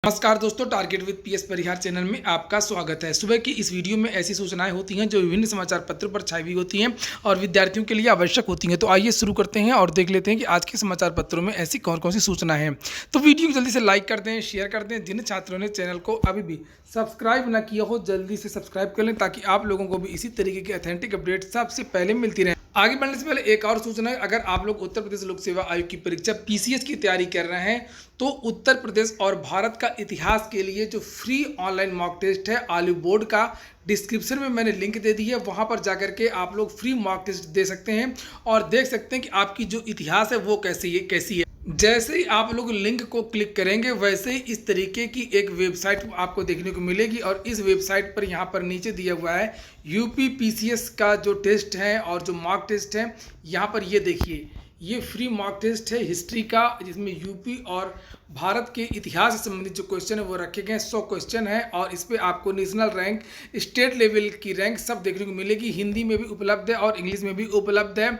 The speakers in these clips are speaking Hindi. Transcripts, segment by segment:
नमस्कार दोस्तों, target with PS Parihar channel में आपका स्वागत है। सुबह की इस वीडियो में ऐसी सूचनाएं होती हैं जो विभिन्न समाचार पत्रों पर छाई हुई होती हैं और विद्यार्थियों के लिए आवश्यक होती हैं। तो आइए शुरू करते हैं और देख लेते हैं कि आज के समाचार पत्रों में ऐसी कौन कौन सी सूचनाएं हैं। तो वीडियो को जल्दी से लाइक कर दें, शेयर कर दें। जिन छात्रों ने चैनल को अभी भी सब्सक्राइब ना किया हो जल्दी से सब्सक्राइब कर लें ताकि आप लोगों को भी इसी तरीके की ऑथेंटिक अपडेट सबसे पहले मिलती रहे। आगे बढ़ने से पहले एक और सूचना है, अगर आप लोग उत्तर प्रदेश लोक सेवा आयोग की परीक्षा पीसीएस की तैयारी कर रहे हैं तो उत्तर प्रदेश और भारत का इतिहास के लिए जो फ्री ऑनलाइन मॉक टेस्ट है आलिव बोर्ड का, डिस्क्रिप्शन में मैंने लिंक दे दी है। वहां पर जाकर के आप लोग फ्री मॉक टेस्ट दे सकते हैं और देख सकते हैं कि आपकी जो इतिहास है वो कैसी है। जैसे ही आप लोग लिंक को क्लिक करेंगे वैसे ही इस तरीके की एक वेबसाइट आपको देखने को मिलेगी और इस वेबसाइट पर यहाँ पर नीचे दिया हुआ है यूपी पीसीएस का जो टेस्ट है और जो मॉक टेस्ट है। यहाँ पर ये देखिए, ये फ्री मॉक टेस्ट है हिस्ट्री का, जिसमें यूपी और भारत के इतिहास से संबंधित जो क्वेश्चन है वो रखे गए हैं। 100 क्वेश्चन है और इस पे आपको नेशनल रैंक, स्टेट लेवल की रैंक सब देखने को मिलेगी। हिंदी में भी उपलब्ध है और इंग्लिश में भी उपलब्ध है।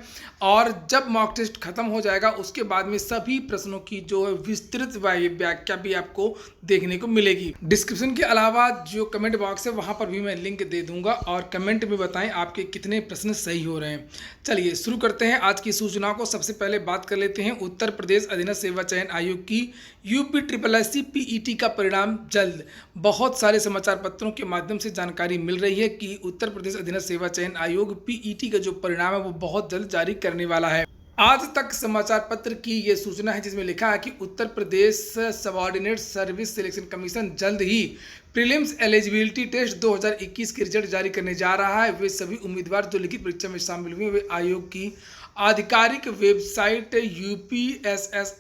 और जब मॉक टेस्ट खत्म हो जाएगा उसके बाद में सभी प्रश्नों की जो है विस्तृत व्याख्या भी आपको देखने को मिलेगी। डिस्क्रिप्शन के अलावा जो कमेंट बॉक्स है वहाँ पर भी मैं लिंक दे दूंगा और कमेंट में बताएं आपके कितने प्रश्न सही हो रहे हैं। चलिए शुरू करते हैं आज की सूचना को। सबसे पहले बात कर लेते हैं उत्तर प्रदेश अधीनस्थ सेवा चयन आयोग की यूपी SSSC पीईटी का परिणाम जल्द। बहुत सारे समाचार पत्रों के माध्यम से जानकारी मिल रही है कि उत्तर प्रदेश अधीनस्थ सेवा चयन आयोग पीईटी का जो परिणाम है वो बहुत जल्द जारी करने वाला है। आज तक समाचार पत्र की ये सूचना है जिसमें लिखा है कि Uttar Pradesh subordinate service selection commission जल्द ही प्रीलिम्स एलिजिबिलिटी टेस्ट 2021 के रिजल्ट जारी करने जा रहा है। वे सभी उम्मीदवार जो लिखित परीक्षा में शामिल हुए वे आयोग की आधिकारिक वेबसाइट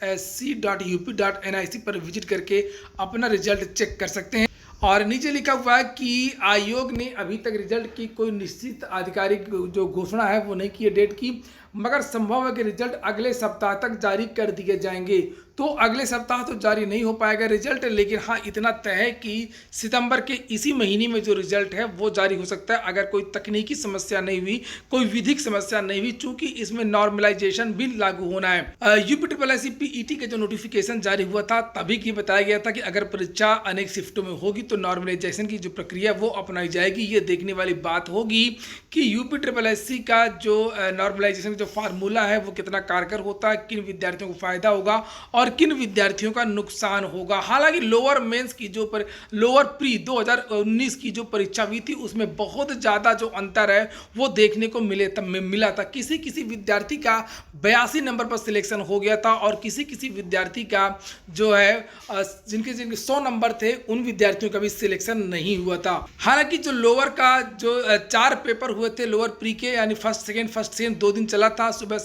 upssc.up.nic पर विजिट करके अपना रिजल्ट चेक कर सकते हैं। और नीचे लिखा हुआ है कि आयोग ने अभी तक रिजल्ट की कोई निश्चित आधिकारिक जो घोषणा है वो नहीं की है डेट की, मगर संभव है कि रिजल्ट अगले सप्ताह तक जारी कर दिए जाएंगे। तो अगले सप्ताह तो जारी नहीं हो पाएगा रिजल्ट, लेकिन हाँ इतना तय है कि सितंबर के इसी महीने में जो रिजल्ट है वो जारी हो सकता है अगर कोई तकनीकी समस्या नहीं हुई, कोई विधिक समस्या नहीं हुई, चूंकि इसमें नॉर्मलाइजेशन भी लागू होना है। यूपी SSSC पीईटी के जो नोटिफिकेशन जारी हुआ था तभी की बताया गया था कि अगर परीक्षा अनेक शिफ्टों में होगी तो नॉर्मलाइजेशन की जो प्रक्रिया वो अपनाई जाएगी। ये देखने वाली बात होगी कि यूपी SSSC का जो नॉर्मलाइजेशन जो फार्मूला है वो कितना कारगर होता है, किन विद्यार्थियों को फायदा होगा और किन विद्यार्थियों का नुकसान होगा। हालांकि लोअर मेंस की जो लोअर प्री 2019 की जो परीक्षा हुई थी उसमें बहुत ज़्यादा जो अंतर है वो देखने को मिला था। किसी विद्यार्थी का 82 नंबर पर सिलेक्शन हो गया था और किसी विद्यार्थी का जो है जिनके 100 नंबर थे उन विद्यार्थियों का भी सिलेक्शन नहीं हुआ था। हालांकि जो लोअर का जो 4 पेपर हुए थे लोअर प्री के, यानी फर्स्ट सेकेंड 2 दिन चला था, सुबह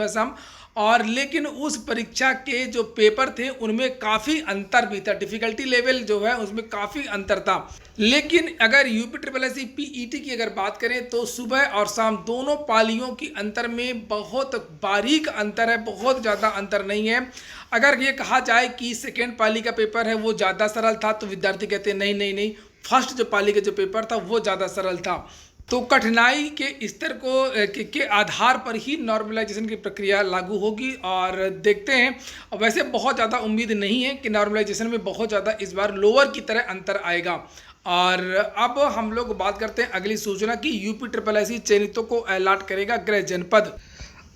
शाम, और लेकिन उस परीक्षा के जो पेपर थे उनमें काफ़ी अंतर भी था। डिफिकल्टी लेवल जो है उसमें काफ़ी अंतर था। लेकिन अगर यूपी SSSC पीईटी की अगर बात करें तो सुबह और शाम दोनों पालियों की अंतर में बहुत बारीक अंतर है, बहुत ज़्यादा अंतर नहीं है। अगर ये कहा जाए कि सेकेंड पाली का पेपर है वो ज़्यादा सरल था तो विद्यार्थी कहते हैं नहीं, फर्स्ट जो पाली का जो पेपर था वो ज़्यादा सरल था। तो कठिनाई के स्तर के आधार पर ही नॉर्मलाइजेशन की प्रक्रिया लागू होगी और देखते हैं। वैसे बहुत ज़्यादा उम्मीद नहीं है कि नॉर्मलाइजेशन में बहुत ज़्यादा इस बार लोअर की तरह अंतर आएगा। और अब हम लोग बात करते हैं अगली सूचना की। यूपी SSSC चयनितों को अलॉट करेगा गृह जनपद।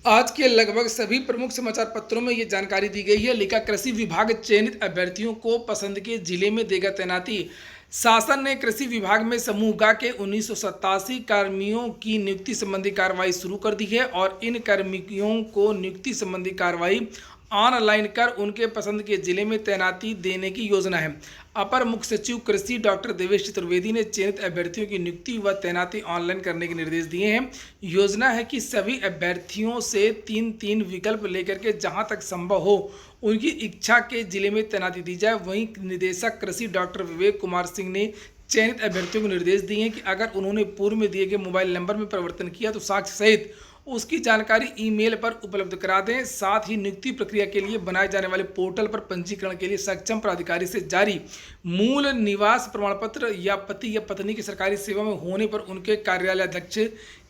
आज के लगभग सभी प्रमुख समाचार पत्रों में ये जानकारी दी गई है। लिखा, कृषि विभाग चयनित अभ्यर्थियों को पसंद के जिले में देगा तैनाती। शासन ने कृषि विभाग में समूह ग के 1987 कर्मियों की नियुक्ति संबंधी कार्रवाई शुरू कर दी है और इन कर्मियों को नियुक्ति संबंधी कार्रवाई ऑनलाइन कर उनके पसंद के जिले में तैनाती देने की योजना है। अपर मुख्य सचिव कृषि डॉक्टर देवेश चतुर्वेदी ने चयनित अभ्यर्थियों की नियुक्ति व तैनाती ऑनलाइन करने के निर्देश दिए हैं। योजना है कि सभी अभ्यर्थियों से 3 विकल्प लेकर के जहां तक संभव हो उनकी इच्छा के जिले में तैनाती दी जाए। वहीं निदेशक कृषि डॉक्टर विवेक कुमार सिंह ने चयनित अभ्यर्थियों को निर्देश दिए हैं कि अगर उन्होंने पूर्व में दिए गए मोबाइल नंबर में परिवर्तन किया तो साक्ष्य सहित उसकी जानकारी ईमेल पर उपलब्ध करा दें। साथ ही नियुक्ति प्रक्रिया के लिए बनाए जाने वाले पोर्टल पर पंजीकरण के लिए सक्षम प्राधिकारी से जारी मूल निवास प्रमाण पत्र या पति या पत्नी की सरकारी सेवा में होने पर उनके कार्यालय अध्यक्ष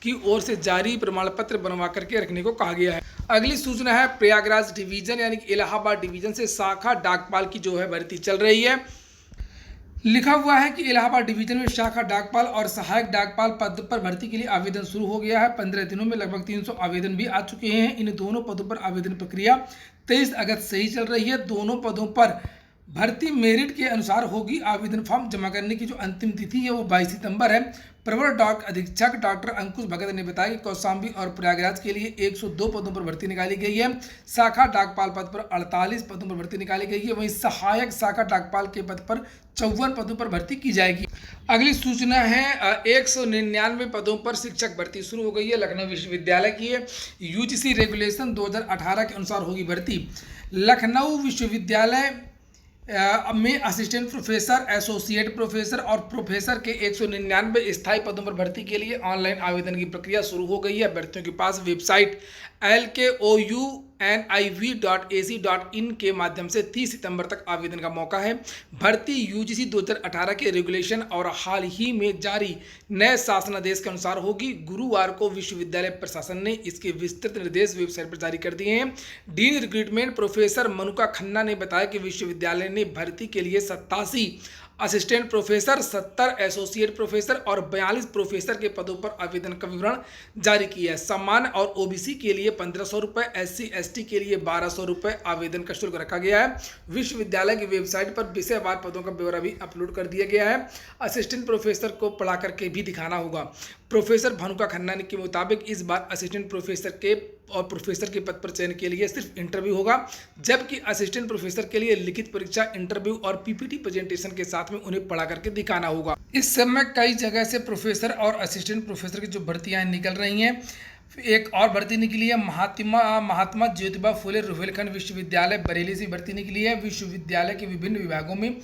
की ओर से जारी प्रमाण पत्र बनवा करके रखने को कहा गया है। अगली सूचना है प्रयागराज डिवीजन यानी कि इलाहाबाद डिवीजन से शाखा डाकपाल की जो है भर्ती चल रही है। लिखा हुआ है कि इलाहाबाद डिवीजन में शाखा डाकपाल और सहायक डाकपाल पद पर भर्ती के लिए आवेदन शुरू हो गया है। 15 दिनों में लगभग 300 आवेदन भी आ चुके हैं। इन दोनों पदों पर आवेदन प्रक्रिया 23 अगस्त से ही चल रही है। दोनों पदों पर भर्ती मेरिट के अनुसार होगी। आवेदन फॉर्म जमा करने की जो अंतिम तिथि है वो 22 सितंबर है। प्रवर डाक अधीक्षक डॉक्टर अंकुश भगत ने बताया कि कौशाम्बी और प्रयागराज के लिए 102 पदों पर भर्ती निकाली गई है। शाखा डाकपाल पद पर 48 पदों पर भर्ती निकाली गई है। वहीं सहायक शाखा डाकपाल के पद पर 54 पदों पर भर्ती की जाएगी। अगली सूचना है 199 पदों पर शिक्षक भर्ती शुरू हो गई है। लखनऊ विश्वविद्यालय की यूजीसी रेगुलेशन 2018 के अनुसार होगी भर्ती। लखनऊ विश्वविद्यालय में असिस्टेंट प्रोफेसर, एसोसिएट प्रोफेसर और प्रोफेसर के 199 स्थायी पदों पर भर्ती के लिए ऑनलाइन आवेदन की प्रक्रिया शुरू हो गई है। अभ्यर्थियों के पास वेबसाइट lkouniv.ac.in के माध्यम से 30 सितंबर तक आवेदन का मौका है। भर्ती यूजीसी 2018 के रेगुलेशन और हाल ही में जारी नए शासनादेश के अनुसार होगी। गुरुवार को विश्वविद्यालय प्रशासन ने इसके विस्तृत निर्देश वेबसाइट पर जारी कर दिए हैं। डीन रिक्रूटमेंट प्रोफेसर मनुका खन्ना ने बताया कि विश्वविद्यालय ने भर्ती के लिए 87 असिस्टेंट प्रोफेसर, 70 एसोसिएट प्रोफेसर और 42 प्रोफेसर के पदों पर आवेदन का विवरण जारी किया है। सामान्य और ओबीसी के लिए 1500 रुपये, SC ST के लिए 1200 रुपये आवेदन का शुल्क रखा गया है। विश्वविद्यालय की वेबसाइट पर विषयवार पदों का ब्यौरा भी अपलोड कर दिया गया है। असिस्टेंट प्रोफेसर को पढ़ा करके भी दिखाना होगा। प्रोफेसर भानुका खन्ना के मुताबिक इस बार असिस्टेंट प्रोफेसर के और प्रोफेसर के पद पर चयन के लिए सिर्फ इंटरव्यू होगा, जबकि असिस्टेंट प्रोफेसर के लिए लिखित परीक्षा, इंटरव्यू और पीपीटी प्रेजेंटेशन के साथ में उन्हें पढ़ा करके दिखाना होगा। इस समय कई जगह से प्रोफेसर और असिस्टेंट प्रोफेसर की जो भर्तियां निकल रही हैं, एक और भर्ती निकली है महात्मा ज्योतिबा फुले रुहेलखंड विश्वविद्यालय बरेली से भर्ती निकली है। विश्वविद्यालय के विभिन्न विभागों में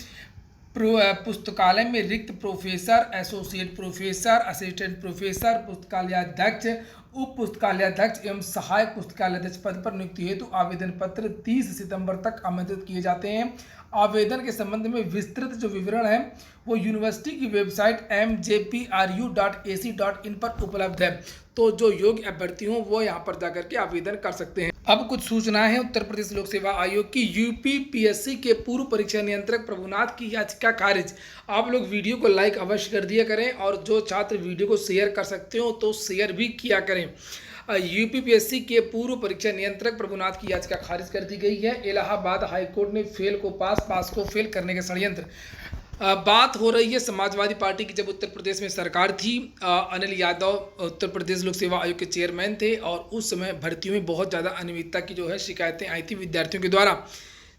पुस्तकालय में रिक्त professor, associate professor, assistant professor, पुस्तकालयाध्यक्ष, उप पुस्तकालयाध्यक्ष एवं सहायक पुस्तकालयाध्यक्ष पद पर नियुक्ति हेतु आवेदन पत्र 30 सितंबर तक आमंत्रित किए जाते हैं। आवेदन के संबंध में विस्तृत जो विवरण है वो यूनिवर्सिटी की वेबसाइट mjpru.ac.in पर उपलब्ध है। तो जो योग्य अभ्यर्थी हों वो यहाँ पर जाकर के आवेदन कर सकते हैं। अब कुछ सूचनाएं हैं उत्तर प्रदेश लोक सेवा आयोग की। यूपीपीएससी के पूर्व परीक्षा नियंत्रक प्रभुनाथ की याचिका खारिज। आप लोग वीडियो को लाइक अवश्य कर दिया करें और जो छात्र वीडियो को शेयर कर सकते हो तो शेयर भी किया करें। यूपीपीएससी के पूर्व परीक्षा नियंत्रक प्रभुनाथ की याचिका खारिज कर दी गई है। इलाहाबाद हाईकोर्ट ने फेल को पास, पास को फेल करने के षड्यंत्र। बात हो रही है समाजवादी पार्टी की। जब उत्तर प्रदेश में सरकार थी, अनिल यादव उत्तर प्रदेश लोक सेवा आयोग के चेयरमैन थे और उस समय भर्तियों में बहुत ज़्यादा अनियमितता की जो है शिकायतें आई थी विद्यार्थियों के द्वारा।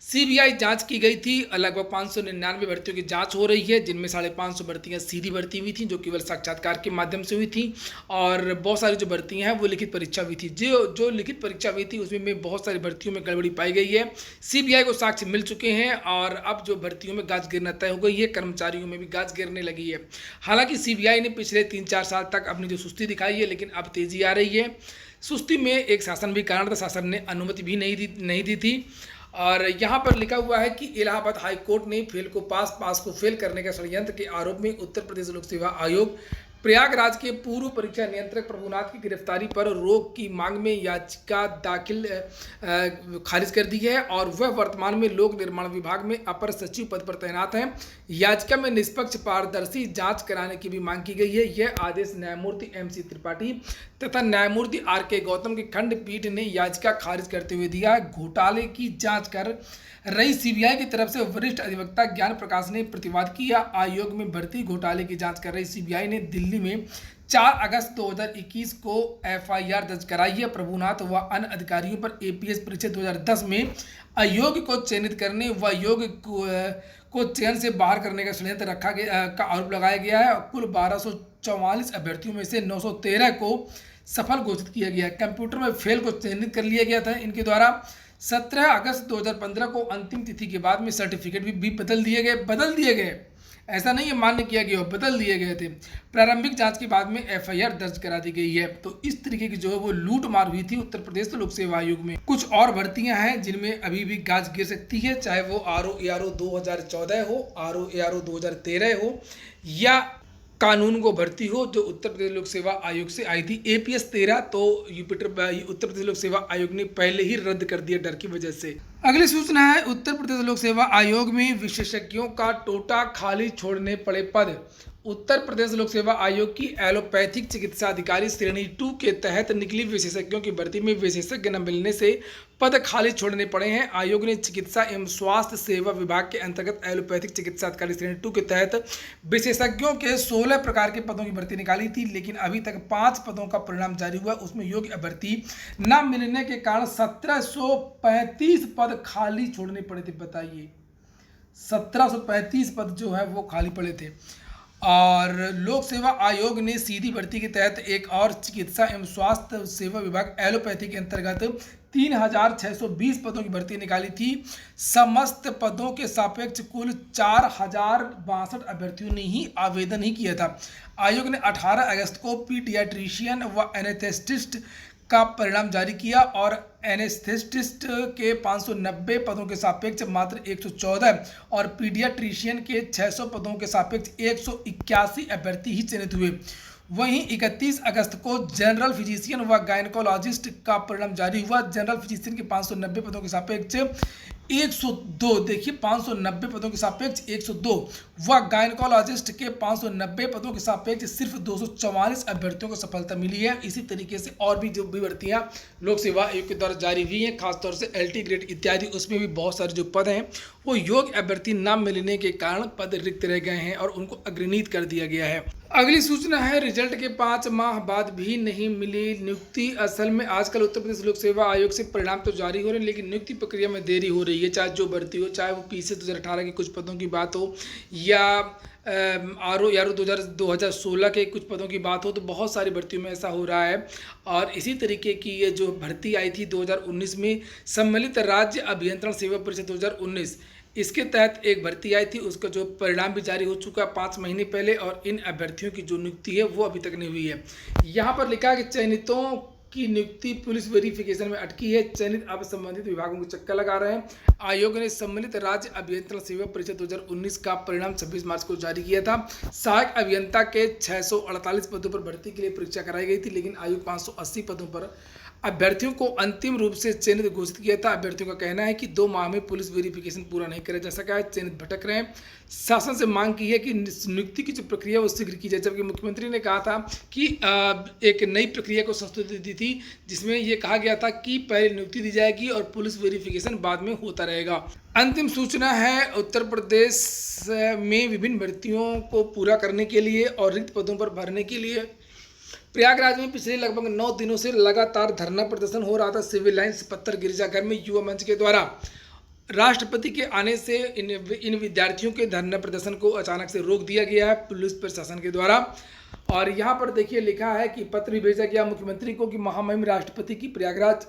सीबीआई जांच की गई थी। लगभग 599 भर्तियों की जांच हो रही है, जिनमें 550 भर्तियां सीधी भर्ती हुई थी जो केवल साक्षात्कार के माध्यम से हुई थी और बहुत सारी जो भर्तियां हैं वो लिखित परीक्षा हुई थी। जो लिखित परीक्षा हुई थी उसमें बहुत सारी भर्तियों में गड़बड़ी पाई गई है। सीबीआई को साक्ष्य मिल चुके हैं और अब जो भर्तियों में गाज गिरना तय हो गई है, कर्मचारियों में भी गाज गिरने लगी है। हालांकि सीबीआई ने पिछले 3-4 साल तक अपनी जो सुस्ती दिखाई है, लेकिन अब तेजी आ रही है। सुस्ती में एक शासन भी कारण था, शासन ने अनुमति भी नहीं दी थी। और यहाँ पर लिखा हुआ है कि इलाहाबाद हाई कोर्ट ने फेल को पास, पास को फेल करने के षड्यंत्र के आरोप में उत्तर प्रदेश लोक सेवा आयोग प्रयागराज के पूर्व परीक्षा नियंत्रक प्रभुनाथ की गिरफ्तारी पर रोक की मांग में याचिका दाखिल खारिज कर दी है और वह वर्तमान में लोक निर्माण विभाग में अपर सचिव पद पर तैनात हैं। याचिका में निष्पक्ष पारदर्शी जांच कराने की भी मांग की गई है। यह आदेश न्यायमूर्ति MC त्रिपाठी तथा न्यायमूर्ति RK गौतम की खंडपीठ ने याचिका खारिज करते हुए दिया। घोटाले की जाँच कर रही सीबीआई की तरफ से वरिष्ठ अधिवक्ता ज्ञान प्रकाश ने प्रतिवाद किया। आयोग में भर्ती घोटाले की जांच कर रही सीबीआई ने दिल्ली में 4 अगस्त 2021 को FIR दर्ज कराई है। प्रभुनाथ व अन्य अधिकारियों पर APS परीक्षा 2010 में अयोग्य को चयनित करने व योग्य को चयन से बाहर करने का षड्यंत्र रखा गया का आरोप लगाया गया है। कुल 1244 अभ्यर्थियों में से 913 को सफल घोषित किया गया। कंप्यूटर में फेल को चयनित कर लिया गया था इनके द्वारा। 17 अगस्त 2015 को अंतिम तिथि के बाद में सर्टिफिकेट भी बदल दिए गए। ऐसा नहीं है मान्य किया गया, बदल दिए गए थे। प्रारंभिक जांच के बाद में FIR दर्ज करा दी गई है। तो इस तरीके की जो है वो लूट मार हुई थी उत्तर प्रदेश लोक सेवा आयोग में। कुछ और भर्तियां हैं जिनमें अभी भी गाज गिर सकती है, चाहे वो RO-ARO 2014 हो, RO-ARO 2013 हो या कानून को भर्ती हो जो उत्तर प्रदेश लोक सेवा आयोग से आई थी। APS 13 तो उत्तर प्रदेश लोक सेवा आयोग ने पहले ही रद्द कर दिया डर की वजह से। अगली सूचना है, उत्तर प्रदेश लोक सेवा आयोग में विशेषज्ञों का टोटा, खाली छोड़ने पड़े पद। उत्तर प्रदेश लोक सेवा आयोग की एलोपैथिक चिकित्सा अधिकारी श्रेणी 2 के तहत निकली विशेषज्ञों की भर्ती में विशेषज्ञ न मिलने से पद खाली छोड़ने पड़े हैं। आयोग ने चिकित्सा एवं स्वास्थ्य सेवा विभाग के अंतर्गत एलोपैथिक चिकित्सा अधिकारी श्रेणी 2 के तहत विशेषज्ञों के 16 प्रकार के पदों की भर्ती निकाली थी, लेकिन अभी तक 5 पदों का परिणाम जारी हुआ। उसमें योग्य अभ्यर्थी न मिलने के कारण 1735 पद खाली छोड़ने पड़े थे। बताइए, 1735 पद जो है वो खाली पड़े थे। और लोक सेवा आयोग ने सीधी भर्ती के तहत एक और चिकित्सा एवं स्वास्थ्य सेवा विभाग एलोपैथी के अंतर्गत 3620 पदों की भर्ती निकाली थी। समस्त पदों के सापेक्ष कुल 4062 अभ्यर्थियों ने ही आवेदन ही किया था। आयोग ने 18 अगस्त को पीडियाट्रिशियन व एनेस्थेटिस्ट का परिणाम जारी किया और एनेस्थेटिस्ट के 590 पदों के सापेक्ष मात्र 114 और पीडियाट्रिशियन के 600 पदों के सापेक्ष 181 अभ्यर्थी ही चयनित हुए। वहीं 31 अगस्त को जनरल फिजिशियन व गायनकोलॉजिस्ट का परिणाम जारी हुआ। जनरल फिजिशियन के 590 पदों के सापेक्ष 102, देखिए 590 पदों के सापेक्ष 102 व गायनकोलॉजिस्ट के 590 पदों के सापेक्ष सिर्फ 244 अभ्यर्थियों को सफलता मिली है। इसी तरीके से और भी जो भी भर्तियां लोक सेवा आयोग के द्वारा जारी हुई हैं, खासतौर से LT ग्रेड इत्यादि, उसमें भी बहुत सारे जो पद हैं वो योग्य अभ्यर्थी न मिलने के कारण पद रिक्त रह गए हैं और उनको अग्रनीत कर दिया गया है। अगली सूचना है, रिजल्ट के 5 माह बाद भी नहीं मिली नियुक्ति। असल में आजकल उत्तर प्रदेश लोक सेवा आयोग से परिणाम तो जारी हो रहे हैं, लेकिन नियुक्ति प्रक्रिया में देरी हो रही है। चाहे जो भर्ती हो, चाहे वो PCS 2018 के कुछ पदों की बात हो या RO 2016 के कुछ पदों की बात हो, तो बहुत सारी भर्तियों में ऐसा हो रहा है। और इसी तरीके की ये जो भर्ती आई थी 2019 में, सम्मिलित राज्य अभियंत्रण सेवा परिषद 2019, इसके तहत एक भर्ती आई थी, उसका जो परिणाम भी जारी हो चुका 5 महीने पहले, और इन अभ्यर्थियों की जो नियुक्ति है वो अभी तक नहीं हुई है। यहाँ पर लिखा है कि चयनितों की नियुक्ति पुलिस वेरिफिकेशन में अटकी है। चयनित अब संबंधित विभागों को चक्कर लगा रहे हैं। आयोग ने सम्मिलित राज्य अभियंत्रण सेवा परिषद 2019 का परिणाम 26 मार्च को जारी किया था। सहायक अभियंता के 648 पदों पर भर्ती के लिए परीक्षा कराई गई थी, लेकिन आयोग 580 पदों पर अभ्यर्थियों को अंतिम रूप से चयनित घोषित किया था। अभ्यर्थियों का कहना है कि 2 माह में पुलिस वेरिफिकेशन पूरा नहीं किया जा सका है, चयनित भटक रहे हैं। शासन से मांग की है कि नियुक्ति की जो प्रक्रिया वो शीघ्र की जाए, जबकि मुख्यमंत्री ने कहा था कि एक नई प्रक्रिया को संस्तुति दी थी, जिसमें ये कहा गया था कि पहले नियुक्ति दी जाएगी और पुलिस वेरिफिकेशन बाद में होता रहेगा। अंतिम सूचना है, उत्तर प्रदेश में विभिन्न भर्तियों को पूरा करने के लिए और रिक्त पदों पर भरने के लिए प्रयागराज में पिछले लगभग 9 दिनों से लगातार धरना प्रदर्शन हो रहा था। सिविल लाइन्स पत्थर गिरजाघर में युवा मंच के द्वारा राष्ट्रपति के आने से इन विद्यार्थियों के धरना प्रदर्शन को अचानक से रोक दिया गया है पुलिस प्रशासन के द्वारा। और यहाँ पर देखिए लिखा है कि पत्र भी भेजा गया मुख्यमंत्री को कि महामहिम राष्ट्रपति की प्रयागराज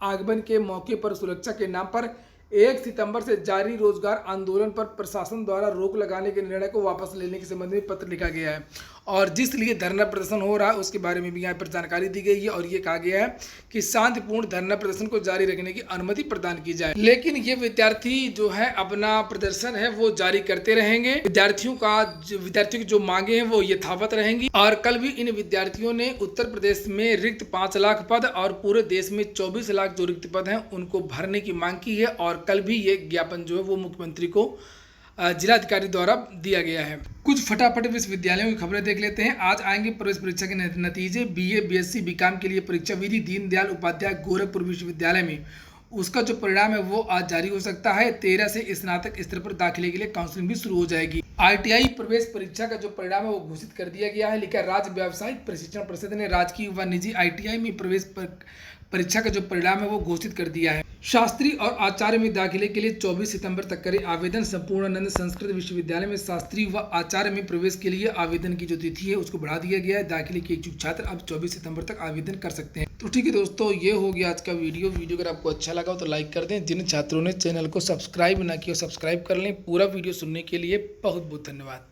आगमन के मौके पर सुरक्षा के नाम पर 1 सितंबर से जारी रोजगार आंदोलन पर प्रशासन द्वारा रोक लगाने के निर्णय को वापस लेने के संबंध में पत्र लिखा गया है, और जिस लिए धरना प्रदर्शन हो रहा है उसके बारे में भी यहाँ पर जानकारी दी गई है। और ये कहा गया है कि शांतिपूर्ण धरना प्रदर्शन को जारी रखने की अनुमति प्रदान की जाए, लेकिन ये विद्यार्थी जो है अपना प्रदर्शन है वो जारी करते रहेंगे। विद्यार्थियों की जो मांगे हैं वो यथावत रहेंगी। और कल भी इन विद्यार्थियों ने उत्तर प्रदेश में रिक्त 5 लाख पद और पूरे देश में 24 लाख जो रिक्त पद हैं उनको भरने की मांग की है। और कल भी ये ज्ञापन जो है वो मुख्यमंत्री को जिलाधिकारी द्वारा दिया गया है। कुछ फटाफट विश्वविद्यालयों की खबरें देख लेते हैं। आज आएंगे प्रवेश परीक्षा के नतीजे। BA BSc BCom के लिए परीक्षा विधि दीनदयाल उपाध्याय गोरखपुर विश्वविद्यालय में, उसका जो परिणाम है वो आज जारी हो सकता है। 13 से स्नातक स्तर पर दाखिले के लिए काउंसलिंग भी शुरू हो जाएगी। ITI प्रवेश परीक्षा का जो परिणाम है वो घोषित कर दिया गया है। लिखा राज्य व्यावसायिक प्रशिक्षण परिषद ने राजकीय व निजी ITI में प्रवेश परीक्षा का जो परिणाम है वो घोषित कर दिया है। शास्त्री और आचार्य में दाखिले के लिए 24 सितंबर तक करें आवेदन। संपूर्णानंद संस्कृत विश्वविद्यालय में शास्त्री व आचार्य में प्रवेश के लिए आवेदन की जो तिथि है उसको बढ़ा दिया गया है। दाखिले के इच्छुक छात्र अब 24 सितंबर तक आवेदन कर सकते हैं। तो ठीक है दोस्तों, ये हो गया आज का वीडियो। अगर आपको अच्छा लगा हो तो लाइक कर दें। जिन छात्रों ने चैनल को सब्सक्राइब ना किया सब्सक्राइब कर लें। पूरा वीडियो सुनने के लिए बहुत बहुत धन्यवाद।